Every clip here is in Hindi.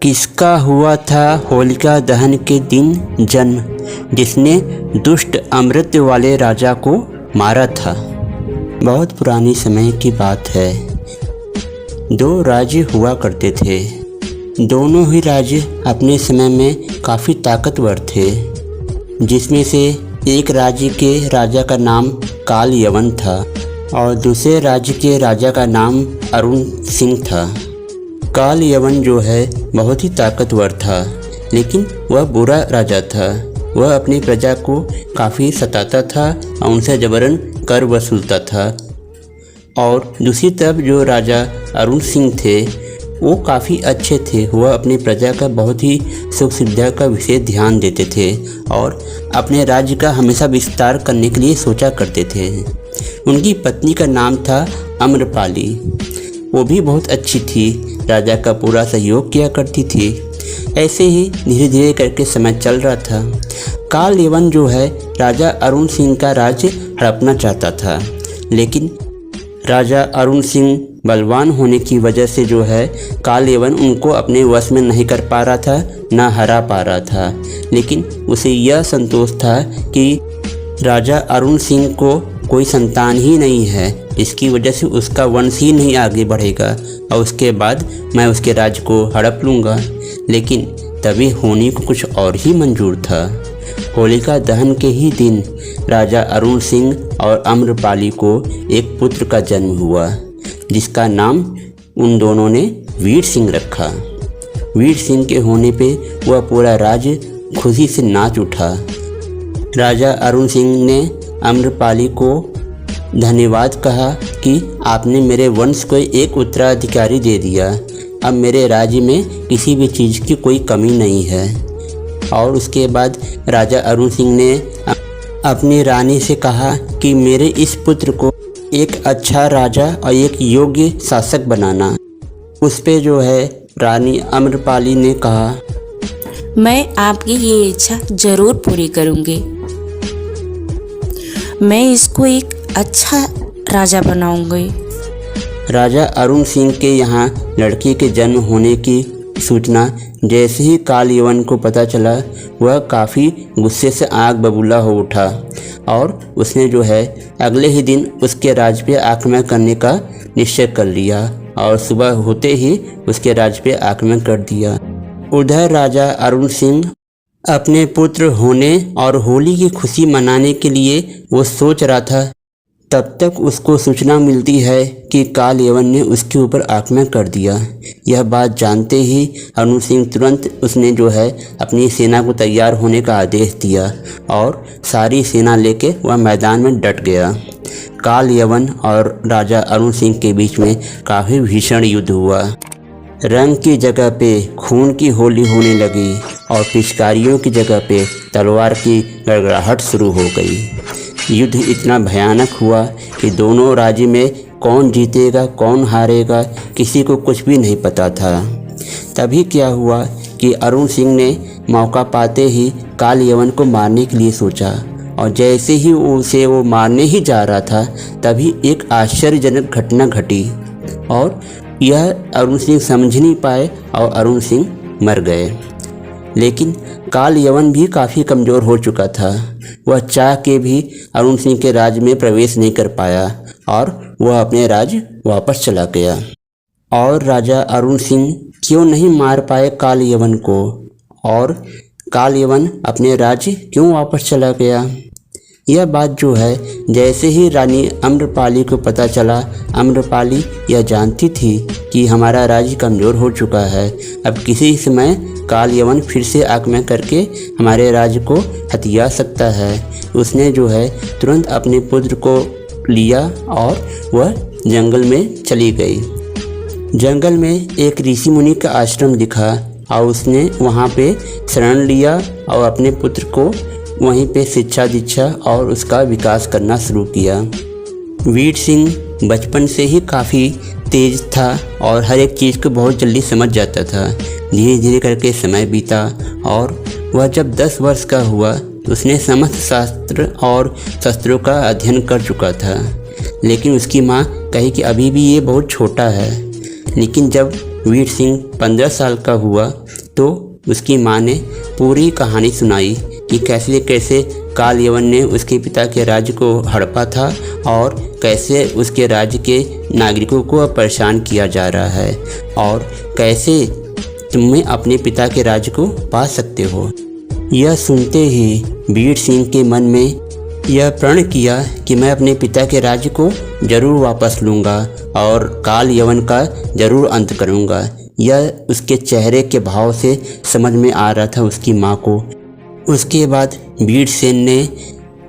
किसका हुआ था होलिका दहन के दिन जन्म, जिसने दुष्ट अमृत वाले राजा को मारा था। बहुत पुरानी समय की बात है। दो राज्य हुआ करते थे। दोनों ही राज्य अपने समय में काफ़ी ताकतवर थे, जिसमें से एक राज्य के राजा का नाम काल यवन था और दूसरे राज्य के राजा का नाम अरुण सिंह था। काल यवन जो है बहुत ही ताकतवर था, लेकिन वह बुरा राजा था। वह अपनी प्रजा को काफ़ी सताता था और उनसे जबरन कर वसूलता था। और दूसरी तरफ जो राजा अरुण सिंह थे वो काफ़ी अच्छे थे। वह अपनी प्रजा का बहुत ही सुख सुविधा का विशेष ध्यान देते थे और अपने राज्य का हमेशा विस्तार करने के लिए सोचा करते थे। उनकी पत्नी का नाम था अम्रपाली। वो भी बहुत अच्छी थी, राजा का पूरा सहयोग किया करती थी। ऐसे ही धीरे धीरे करके समय चल रहा था। काल यवन जो है राजा अरुण सिंह का राज्य हड़पना चाहता था, लेकिन राजा अरुण सिंह बलवान होने की वजह से जो है काल यवन उनको अपने वश में नहीं कर पा रहा था, ना हरा पा रहा था। लेकिन उसे यह संतोष था कि राजा अरुण सिंह को कोई संतान ही नहीं है, इसकी वजह से उसका वंश ही नहीं आगे बढ़ेगा और उसके बाद मैं उसके राज्य को हड़प लूँगा। लेकिन तभी होने को कुछ और ही मंजूर था। होलिका दहन के ही दिन राजा अरुण सिंह और अम्रपाली को एक पुत्र का जन्म हुआ, जिसका नाम उन दोनों ने वीर सिंह रखा। वीर सिंह के होने पे वह पूरा राज्य खुशी से नाच उठा। राजा अरुण सिंह ने अम्रपाली को धन्यवाद कहा कि आपने मेरे वंश को एक उत्तराधिकारी दे दिया। अब मेरे राज्य में किसी भी चीज़ की कोई कमी नहीं है। और उसके बाद राजा अरुण सिंह ने अपनी रानी से कहा कि मेरे इस पुत्र को एक अच्छा राजा और एक योग्य शासक बनाना। उस पे जो है रानी अम्रपाली ने कहा, मैं आपकी ये इच्छा जरूर पूरी करूंगी। मैं इसको एक अच्छा राजा बनाऊंगी। राजा अरुण सिंह के यहाँ लड़के के जन्म होने की सूचना जैसे ही काल यवन को पता चला, वह काफ़ी गुस्से से आग बबूला हो उठा और उसने जो है अगले ही दिन उसके राज्य पे आक्रमण करने का निश्चय कर लिया और सुबह होते ही उसके राज्य पे आक्रमण कर दिया। उधर राजा अरुण सिंह अपने पुत्र होने और होली की खुशी मनाने के लिए वो सोच रहा था, तब तक उसको सूचना मिलती है कि काल यवन ने उसके ऊपर आक्रमण कर दिया। यह बात जानते ही अरुण सिंह तुरंत उसने जो है अपनी सेना को तैयार होने का आदेश दिया और सारी सेना लेके वह मैदान में डट गया। काल यवन और राजा अरुण सिंह के बीच में काफ़ी भीषण युद्ध हुआ। रंग की जगह पे खून की होली होने लगी और पिचकारियों की जगह पे तलवार की गड़गड़ाहट शुरू हो गई। युद्ध इतना भयानक हुआ कि दोनों राज्य में कौन जीतेगा कौन हारेगा किसी को कुछ भी नहीं पता था। तभी क्या हुआ कि अरुण सिंह ने मौका पाते ही काल यवन को मारने के लिए सोचा और जैसे ही उसे वो मारने ही जा रहा था, तभी एक आश्चर्यजनक घटना घटी और यह अरुण सिंह समझ नहीं पाए और अरुण सिंह मर गए। लेकिन काल यवन भी काफ़ी कमज़ोर हो चुका था। वह चाह के भी अरुण सिंह के राज्य में प्रवेश नहीं कर पाया और वह अपने राज्य वापस चला गया। और राजा अरुण सिंह क्यों नहीं मार पाए काल यवन को और काल यवन अपने राज्य क्यों वापस चला गया, यह बात जो है जैसे ही रानी अम्रपाली को पता चला, अम्रपाली यह जानती थी कि हमारा राज्य कमज़ोर हो चुका है। अब किसी समय काल यवन फिर से आक्रमण करके हमारे राज्य को हथिया सकता है। उसने जो है तुरंत अपने पुत्र को लिया और वह जंगल में चली गई। जंगल में एक ऋषि मुनि का आश्रम दिखा और उसने वहाँ पे शरण लिया और अपने पुत्र को वहीं पे शिक्षा दीक्षा और उसका विकास करना शुरू किया। वीर सिंह बचपन से ही काफ़ी तेज था और हर एक चीज़ को बहुत जल्दी समझ जाता था। धीरे धीरे करके समय बीता और वह जब 10 वर्ष का हुआ तो उसने समस्त शास्त्र और शस्त्रों का अध्ययन कर चुका था। लेकिन उसकी माँ कही कि अभी भी ये बहुत छोटा है। लेकिन जब वीर सिंह 15 साल का हुआ तो उसकी माँ ने पूरी कहानी सुनाई कि कैसे कैसे काल यवन ने उसके पिता के राज्य को हड़पा था और कैसे उसके राज्य के नागरिकों को परेशान किया जा रहा है और कैसे तुम्हें अपने पिता के राज्य को पा सकते हो। यह सुनते ही बीर सिंह के मन में यह प्रण किया कि मैं अपने पिता के राज्य को जरूर वापस लूँगा और काल यवन का जरूर अंत करूँगा। यह उसके चेहरे के भाव से समझ में आ रहा था उसकी माँ को। उसके बाद वीरसेन ने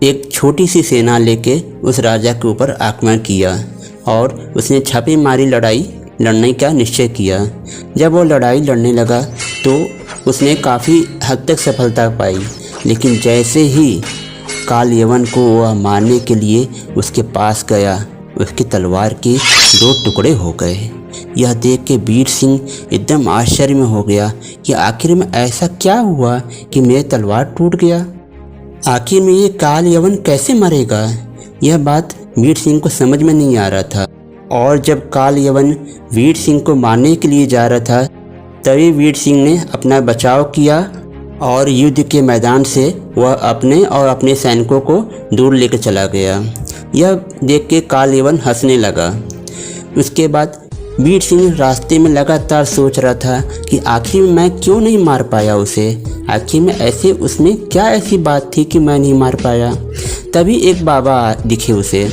एक छोटी सी सेना लेके उस राजा के ऊपर आक्रमण किया और उसने छापेमारी लड़ाई लड़ने का निश्चय किया। जब वो लड़ाई लड़ने लगा तो उसने काफ़ी हद तक सफलता पाई, लेकिन जैसे ही काल यवन को वह मारने के लिए उसके पास गया, उसकी तलवार के 2 टुकड़े हो गए। यह देख के बीर सिंह एकदम आश्चर्य में हो गया कि आखिर में ऐसा क्या हुआ कि मेरी तलवार टूट गया। आखिर में ये काल यवन कैसे मरेगा, यह बात बीर सिंह को समझ में नहीं आ रहा था। और जब काल यवन वीर सिंह को मारने के लिए जा रहा था तभी वीर सिंह ने अपना बचाव किया और युद्ध के मैदान से वह अपने और अपने सैनिकों को दूर लेकर चला गया। यह देख के काल यवन हंसने लगा। उसके बाद वीर सिंह रास्ते में लगातार सोच रहा था कि आखिर में मैं क्यों नहीं मार पाया उसे, आखिर में ऐसे उसमें क्या ऐसी बात थी कि मैं नहीं मार पाया। तभी एक बाबा दिखे उसे।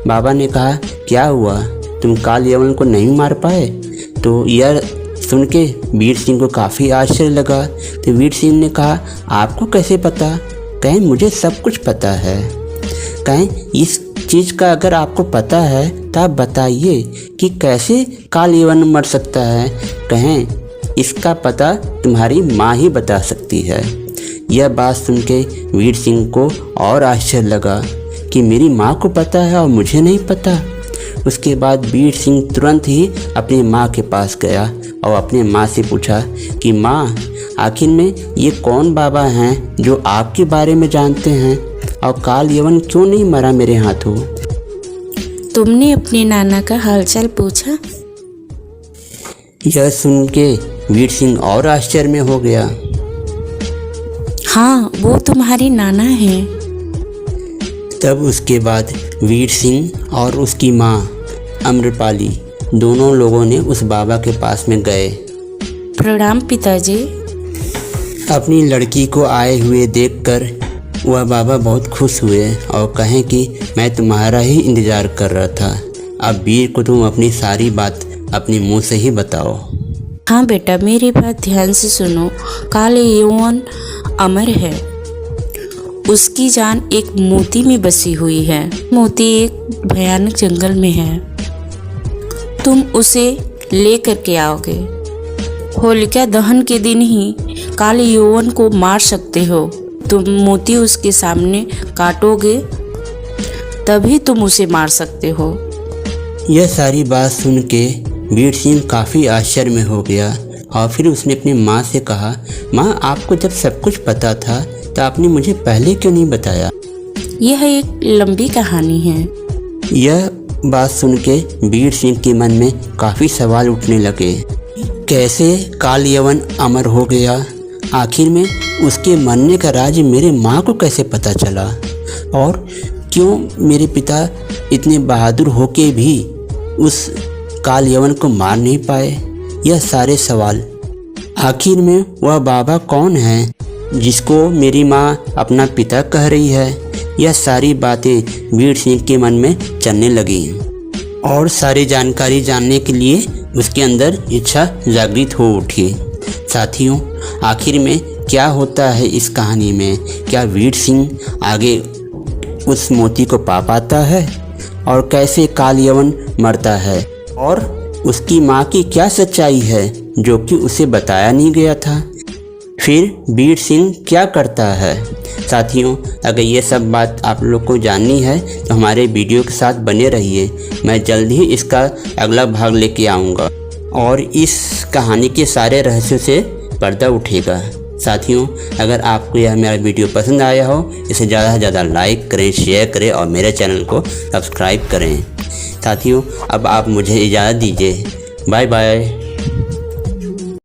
बाबा ने कहा, क्या हुआ, तुम काल यवन को नहीं मार पाए? तो यह सुन के वीर सिंह को काफ़ी आश्चर्य लगा। तो वीर सिंह ने कहा, आपको कैसे पता? कहें मुझे सब कुछ पता है। कहें इस चीज़ का अगर आपको पता है तो आप बताइए कि कैसे काल यवन मर सकता है। कहें इसका पता तुम्हारी माँ ही बता सकती है। यह बात सुन के वीर सिंह को और आश्चर्य लगा कि मेरी माँ को पता है और मुझे नहीं पता। उसके बाद वीर सिंह तुरंत ही अपनी माँ के पास गया और अपने माँ से पूछा कि माँ, आखिर में ये कौन बाबा हैं जो आपके बारे में जानते हैं और काल यवन क्यों नहीं मरा मेरे हाथों? तुमने अपने नाना का हालचाल पूछा? यह सुन के वीर सिंह और आश्चर्य में हो गया। हाँ, वो तुम्हारे नाना हैं। तब उसके बाद वीर सिंह और उसकी माँ अम्रपाली दोनों लोगों ने उस बाबा के पास में गए। प्रणाम पिताजी। अपनी लड़की को आए हुए देखकर वह बाबा बहुत खुश हुए और कहें कि मैं तुम्हारा ही इंतज़ार कर रहा था। अब वीर को तुम अपनी सारी बात अपने मुंह से ही बताओ। हाँ बेटा, मेरी बात ध्यान से सुनो। काल यवन अमर है। उसकी जान एक मोती में बसी हुई है। मोती एक भयानक जंगल में है। तुम उसे ले करके आओगे। होलिका दहन के दिन ही काल यवन को मार सकते हो। तुम मोती उसके सामने काटोगे तभी तुम उसे मार सकते हो। यह सारी बात सुन के वीर सिंह काफ़ी आश्चर्य में हो गया और फिर उसने अपनी माँ से कहा, माँ, आपको जब सब कुछ पता था तो आपने मुझे पहले क्यों नहीं बताया? यह एक लंबी कहानी है। यह बात सुन के वीर सिंह के मन में काफ़ी सवाल उठने लगे। कैसे काल यवन अमर हो गया? आखिर में उसके मरने का राज मेरे माँ को कैसे पता चला? और क्यों मेरे पिता इतने बहादुर होके भी उस काल यवन को मार नहीं पाए? यह सारे सवाल। आखिर में वह बाबा कौन है जिसको मेरी माँ अपना पिता कह रही है? यह सारी बातें वीर सिंह के मन में चलने लगी और सारी जानकारी जानने के लिए उसके अंदर इच्छा जागृत हो उठी। साथियों, आखिर में क्या होता है इस कहानी में? क्या वीर सिंह आगे उस मोती को पा पाता है? और कैसे काल यवन मरता है? और उसकी माँ की क्या सच्चाई है जो कि उसे बताया नहीं गया था? फिर वीर सिंह क्या करता है? साथियों, अगर ये सब बात आप लोग को जाननी है तो हमारे वीडियो के साथ बने रहिए। मैं जल्द ही इसका अगला भाग लेके आऊँगा और इस कहानी के सारे रहस्यों से पर्दा उठेगा। साथियों, अगर आपको यह मेरा वीडियो पसंद आया हो इसे ज़्यादा से ज़्यादा लाइक करें, शेयर करें और मेरे चैनल को सब्सक्राइब करें। साथियों, अब आप मुझे इजाज़त दीजिए। Bye bye.